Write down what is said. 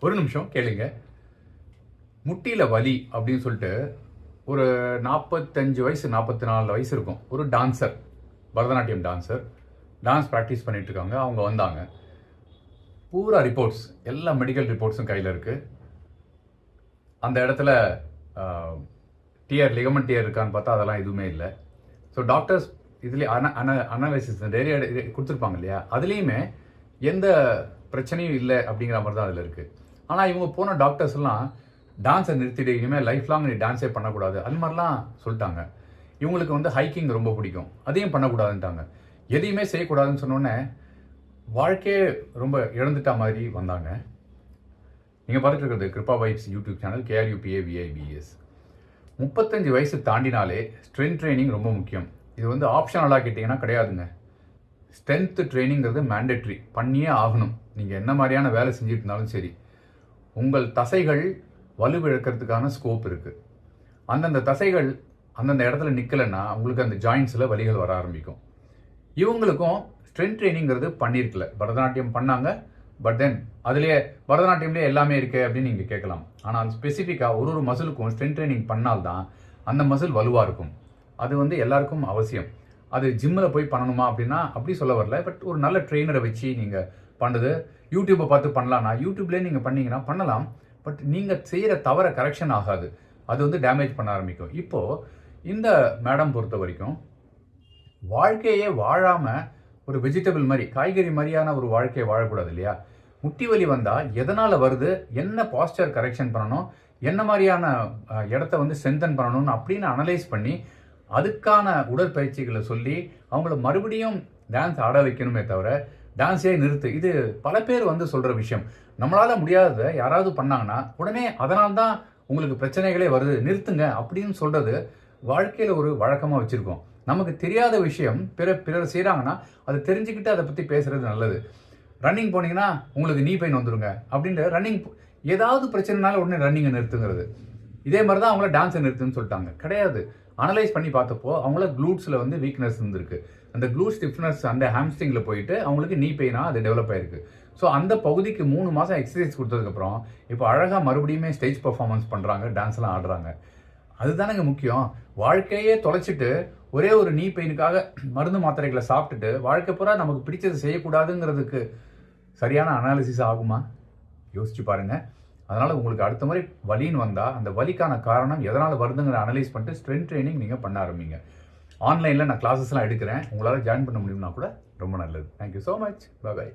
ஒரு நிமிஷம் கேளுங்க. முட்டியில் வலி அப்படின்னு சொல்லிட்டு ஒரு 45 வயசு 44 வயசு இருக்கும் ஒரு dancer, Bharatanatyam dancer, dance practice பண்ணிட்டு இருக்காங்க. அவங்க வந்தாங்க. பூரா ரிப்போர்ட்ஸ், எல்லா மெடிக்கல் ரிப்போர்ட்ஸும் கையில் இருக்குது. அந்த இடத்துல லிகமெண்ட் டியர் இருக்கான்னு பார்த்தா அதெல்லாம் எதுவுமே இல்லை. ஸோ டாக்டர்ஸ் இதுலேயே அனாலிசிஸ் நிறைய கொடுத்துருப்பாங்க இல்லையா, அதுலேயுமே எந்த பிரச்சனையும் இல்லை அப்படிங்கிற மாதிரி தான் அதில் இருக்குது. ஆனால் இவங்க போன டாக்டர்ஸ் எல்லாம் டான்ஸை நிறுத்திட்டு இனிமேல் லைஃப் லாங் நீ டான்ஸே பண்ணக்கூடாது அது மாதிரிலாம் சொல்லிட்டாங்க. இவங்களுக்கு ஹைக்கிங் ரொம்ப பிடிக்கும், அதையும் பண்ணக்கூடாதுன்ட்டாங்க. எதையுமே செய்யக்கூடாதுன்னு சொன்னோடனே வாழ்க்கையே ரொம்ப இழந்துட்டா மாதிரி வந்தாங்க. நீங்கள் பார்த்துட்டு இருக்கிறது Krupa vibes YouTube channel, KRUPAVIBS. 35 வயசு தாண்டினாலே ஸ்ட்ரென்த் ட்ரைனிங் ரொம்ப முக்கியம். இது ஆப்ஷனலாக கேட்டிங்கன்னா கிடையாதுங்க. ஸ்ட்ரென்த் ட்ரைனிங்கிறது மேண்டேட்ரி, பண்ணியே ஆகணும். நீங்கள் என்ன மாதிரியான வேலை செஞ்சுட்டு இருந்தாலும் சரி, உங்கள் தசைகள் வலுவிழக்கிறதுக்கான ஸ்கோப் இருக்குது. அந்தந்த தசைகள் அந்தந்த இடத்துல நிற்கலைன்னா உங்களுக்கு அந்த ஜாயின்ஸில் வலிகள் வர ஆரம்பிக்கும். இவங்களுக்கும் ஸ்ட்ரென்த் ட்ரைனிங்கிறது பண்ணியிருக்கல. பரதநாட்டியம் பண்ணாங்க, பட் தென் அதுலேயே பரதநாட்டியம்லேயே எல்லாமே இருக்குது அப்படின்னு நீங்கள் கேட்கலாம். ஆனால் ஸ்பெசிஃபிக்காக ஒரு மசிலுக்கும் ஸ்ட்ரென்த் ட்ரைனிங் பண்ணால்தான் அந்த மசில் வலுவாக இருக்கும். அது எல்லாருக்கும் அவசியம். அது ஜிம்மில் போய் பண்ணணுமா அப்படின்னா அப்படி சொல்ல வரல. பட் ஒரு நல்ல ட்ரெயினரை வச்சு நீங்கள் பண்ணுறது, யூடியூப்பை பார்த்து பண்ணலான்னா யூடியூப்லேயே நீங்கள் பண்ணீங்கன்னா பண்ணலாம். பட் நீங்கள் செய்கிற தவற கரெக்ஷன் ஆகாது, அது டேமேஜ் பண்ண ஆரம்பிக்கும். இப்போது இந்த மேடம் பொறுத்த வரைக்கும் வாழ்க்கையே வாழாமல் ஒரு வெஜிடபிள் மாதிரி, காய்கறி மாதிரியான ஒரு வாழ்க்கையை வாழக்கூடாது இல்லையா. முட்டி வலி வந்தால் எதனால் வருது, என்ன பாஸ்டர் கரெக்ஷன் பண்ணணும், என்ன மாதிரியான இடத்த ஸ்ட்ரென்தன் பண்ணணும்னு அப்படின்னு அனலைஸ் பண்ணி அதுக்கான உடற்பயிற்சிகளை சொல்லி அவங்கள மறுபடியும் டான்ஸ் ஆட வைக்கணுமே தவிர டான்ஸே நிறுத்து. இது பல பேர் சொல்கிற விஷயம். நம்மளால் முடியாததை யாராவது பண்ணாங்கன்னா உடனே அதனால்தான் உங்களுக்கு பிரச்சனைகளே வருது, நிறுத்துங்க அப்படின்னு சொல்கிறது வாழ்க்கையில் ஒரு வழக்கமாக வச்சுருக்கோம். நமக்கு தெரியாத விஷயம் பிறர் செய்கிறாங்கன்னா அதை தெரிஞ்சுக்கிட்டு அதை பற்றி பேசுகிறது நல்லது. ரன்னிங் போனீங்கன்னா உங்களுக்கு நீ பெயின் வந்துடுங்க அப்படின்ற ரன்னிங், ஏதாவது பிரச்சனைனால உடனே ரன்னிங்கை நிறுத்துங்கிறது. இதே மாதிரி தான் அவங்கள டான்ஸை நிறுத்துன்னு சொல்லிட்டாங்க. கிடையாது. அனலைஸ் பண்ணி பார்த்தப்போ அவங்கள க்ளூட்ஸில் வீக்னஸ் இருந்திருக்கு. அந்த க்ளூட் ஸ்டிஃப்னஸ் அந்த ஹாம்ஸ்ட்ரிங்கில் போயிட்டு அவங்களுக்கு நீ பெயினாக அது டெவலப் ஆயிருக்கு. ஸோ அந்த பகுதிக்கு 3 மாதம் எக்ஸசைஸ் கொடுத்ததுக்கப்புறம் இப்போ அழகாக மறுபடியுமே ஸ்டேஜ் பர்ஃபார்மன்ஸ் பண்ணுறாங்க, டான்ஸ்லாம் ஆடுறாங்க. அதுதானங்க முக்கியம். வாழ்க்கையே தொலைச்சிட்டு ஒரே ஒரு நீ பெயினுக்காக மருந்து மாத்திரைகளை சாப்பிட்டுட்டு வாழ்க்கை பூரா நமக்கு பிடிச்சது செய்யக்கூடாதுங்கிறதுக்கு சரியான அனாலிசிஸ் ஆகுமா? யோசிச்சு பாருங்க. அதனால் உங்களுக்கு அடுத்த முறை வலின்னு வந்தால் அந்த வலிக்கான காரணம் எதனால் வருதுங்கிற அனலைஸ் பண்ணிட்டு ஸ்ட்ரென்த் ட்ரைனிங் நீங்கள் பண்ண ஆரம்பிங்க. ஆன்லைனில் நான் கிளாஸஸ்லாம் எடுக்கிறேன், உங்களால் ஜாயின் பண்ண முடியும்னா கூட ரொம்ப நல்லது. Thank you so much. பை.